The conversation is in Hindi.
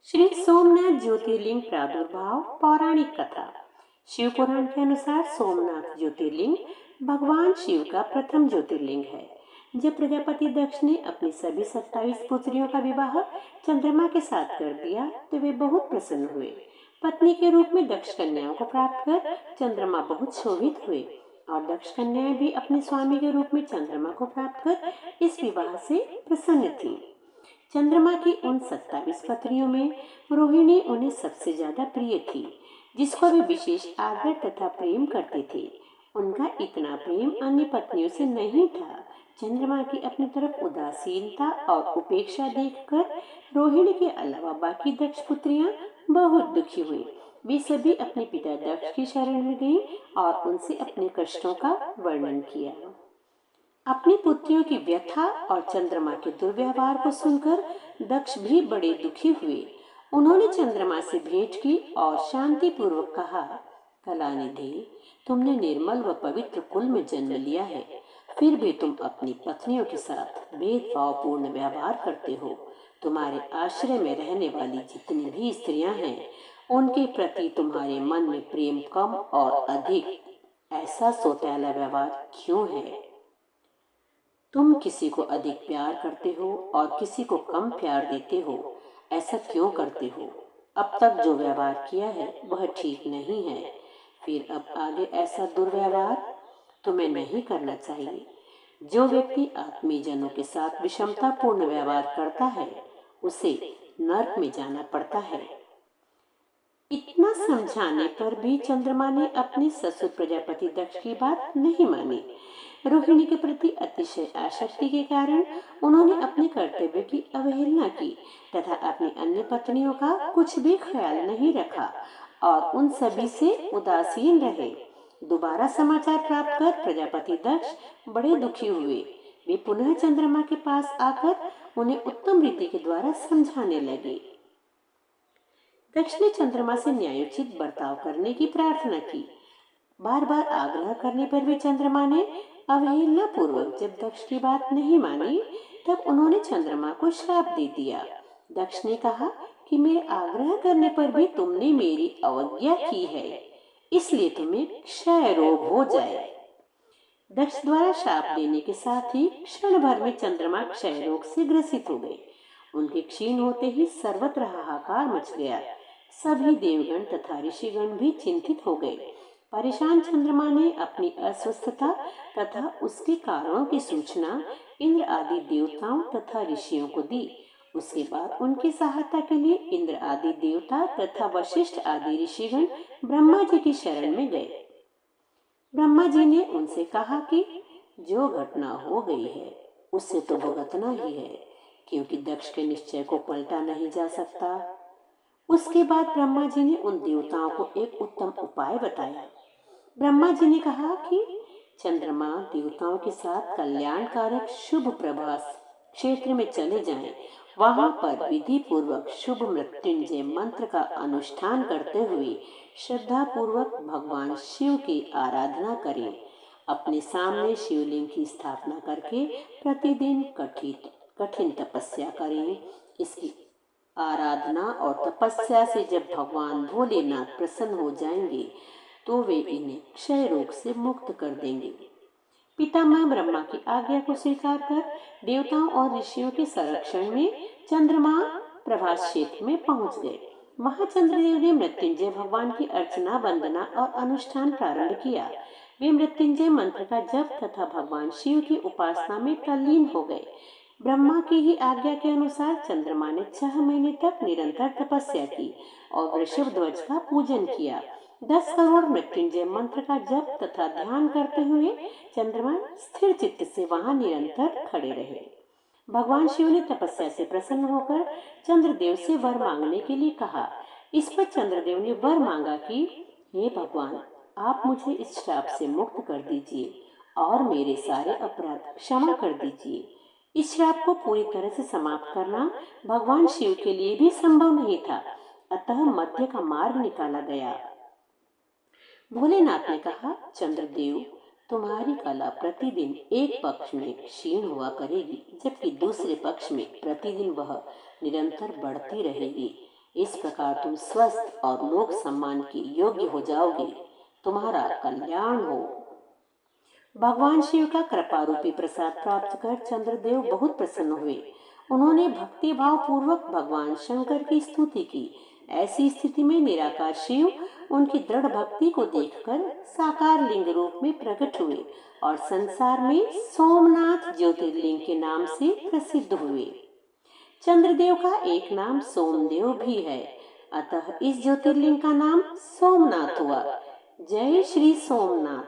श्री सोमनाथ ज्योतिर्लिंग प्रादुर्भाव पौराणिक कथा। शिव पुराण के अनुसार सोमनाथ ज्योतिर्लिंग भगवान शिव का प्रथम ज्योतिर्लिंग है। जब प्रजापति दक्ष ने अपनी सभी 27 पुत्रियों का विवाह चंद्रमा के साथ कर दिया तो वे बहुत प्रसन्न हुए। पत्नी के रूप में दक्ष कन्याओं को प्राप्त कर चंद्रमा बहुत शोभित हुए और दक्ष कन्याएं भी अपने स्वामी के रूप में चंद्रमा को प्राप्त कर इस विवाह से प्रसन्न थीं। चंद्रमा की उन 27 पत्नियों में रोहिणी उन्हें सबसे ज्यादा प्रिय थी, जिसको वे विशेष आदर तथा प्रेम करते थे। उनका इतना प्रेम अन्य पत्नियों से नहीं था। चंद्रमा की अपनी तरफ उदासीनता और उपेक्षा देखकर रोहिणी के अलावा बाकी दक्ष पुत्रियां बहुत दुखी हुई। वे सभी अपने पिता दक्ष की शरण में गईं और उनसे अपने कष्टों का वर्णन किया। अपनी पुत्रियों की व्यथा और चंद्रमा के दुर्व्यवहार को सुनकर दक्ष भी बड़े दुखी हुए। उन्होंने चंद्रमा से भेंट की और शांति पूर्वक कहा, कलानिधि, तुमने निर्मल व पवित्र कुल में जन्म लिया है, फिर भी तुम अपनी पत्नियों के साथ भेदभावपूर्ण व्यवहार करते हो। तुम्हारे आश्रय में रहने वाली जितनी भी स्त्रियां हैं, उनके प्रति तुम्हारे मन में प्रेम कम और अधिक, ऐसा सौतेला व्यवहार क्यों है? तुम किसी को अधिक प्यार करते हो और किसी को कम प्यार देते हो, ऐसा क्यों करते हो? अब तक जो व्यवहार किया है वह ठीक नहीं है, फिर अब आगे ऐसा दुर्व्यवहार तुम्हें नहीं करना चाहिए। जो व्यक्ति आत्मीयजनों के साथ विषमतापूर्ण व्यवहार करता है, उसे नरक में जाना पड़ता है। इतना समझाने पर भी चंद्रमा ने अपने ससुर प्रजापति दक्ष की बात नहीं मानी। रोहिणी के प्रति अतिशय आसक्ति के कारण उन्होंने अपने कर्तव्य की अवहेलना की तथा अपनी अन्य पत्नियों का कुछ भी ख्याल नहीं रखा और उन सभी से उदासीन रहे। दोबारा समाचार प्राप्त कर प्रजापति दक्ष बड़े दुखी हुए। वे पुनः चंद्रमा के पास आकर उन्हें उत्तम रीति के द्वारा समझाने लगे। दक्ष ने चंद्रमा से न्यायोचित बर्ताव करने की प्रार्थना की। बार बार आग्रह करने पर भी चंद्रमा ने अवहेलना पूर्वक जब दक्ष की बात नहीं मानी, तब उन्होंने चंद्रमा को श्राप दे दिया। दक्ष ने कहा कि मेरे आग्रह करने पर भी तुमने मेरी अवज्ञा की है, इसलिए तुम्हें क्षय रोग हो जाए। दक्ष द्वारा श्राप देने के साथ ही क्षण भर में चंद्रमा क्षय रोग से ग्रसित हो गए। उनके क्षीण होते ही सर्वत्र हाहाकार मच गया। सभी देवगण तथा ऋषिगण भी चिंतित हो गए। परेशान चंद्रमा ने अपनी अस्वस्थता तथा उसके कारणों की सूचना इंद्र आदि देवताओं तथा ऋषियों को दी। उसके बाद उनकी सहायता के लिए इंद्र आदि देवता तथा वशिष्ठ आदि ऋषिगण ब्रह्मा जी की शरण में गए। ब्रह्मा जी ने उनसे कहा कि जो घटना हो गई है उससे तो भुगतना ही है, क्योंकि दक्ष के निश्चय को पलटा नहीं जा सकता। उसके बाद ब्रह्मा जी ने उन देवताओं को एक उत्तम उपाय बताया। ब्रह्मा जी ने कहा कि चंद्रमा देवताओं के साथ कल्याणकारक शुभ प्रभास क्षेत्र में चले जाएं। वहां पर विधि पूर्वक शुभ मृत्युंजय मंत्र का अनुष्ठान करते हुए श्रद्धा पूर्वक भगवान शिव की आराधना करें। अपने सामने शिवलिंग की स्थापना करके प्रतिदिन कठिन तपस्या करें। इसकी आराधना और तपस्या से जब भगवान भोलेनाथ प्रसन्न हो जाएंगे तो वे इन्हें क्षय रोग से मुक्त कर देंगे। पितामह ब्रह्मा की आज्ञा को स्वीकार कर देवताओं और ऋषियों के संरक्षण में चंद्रमा प्रभास क्षेत्र में पहुंच गए। वहां चंद्रदेव ने मृत्युंजय भगवान की अर्चना, वंदना और अनुष्ठान प्रारंभ किया। वे मृत्युंजय मंत्र का जप तथा भगवान शिव की उपासना में तल्लीन हो गए। ब्रह्मा की ही आज्ञा के अनुसार चंद्रमा ने 6 महीने तक निरंतर तपस्या की और वृषभ ध्वज का पूजन किया। 10 करोड़ मृत्युंजय मंत्र का जप तथा ध्यान करते हुए चंद्रमा स्थिर चित्त से वहां निरंतर खड़े रहे। भगवान शिव ने तपस्या से प्रसन्न होकर चंद्रदेव से वर मांगने के लिए कहा। इस पर चंद्रदेव ने वर मांगा कि हे भगवान, आप मुझे इस श्राप से मुक्त कर दीजिए और मेरे सारे अपराध क्षमा कर दीजिए। इस श्राप को पूरी तरह से समाप्त करना भगवान शिव के लिए भी संभव नहीं था, अतः मध्य का मार्ग निकाला गया। भोलेनाथ ने कहा, चंद्रदेव, तुम्हारी कला प्रतिदिन एक पक्ष में क्षीण हुआ करेगी, जबकि दूसरे पक्ष में प्रतिदिन वह निरंतर बढ़ती रहेगी। इस प्रकार तुम स्वस्थ और लोक सम्मान के योग्य हो जाओगे। तुम्हारा कल्याण हो। भगवान शिव का कृपा रूपी प्रसाद प्राप्त कर चंद्रदेव बहुत प्रसन्न हुए। उन्होंने भक्ति भाव पूर्वक भगवान शंकर की स्तुति की। ऐसी स्थिति में निराकार शिव उनकी दृढ़ भक्ति को देखकर साकार लिंग रूप में प्रकट हुए और संसार में सोमनाथ ज्योतिर्लिंग के नाम से प्रसिद्ध हुए। चंद्रदेव का एक नाम सोमदेव भी है, अतः इस ज्योतिर्लिंग का नाम सोमनाथ हुआ। जय श्री सोमनाथ।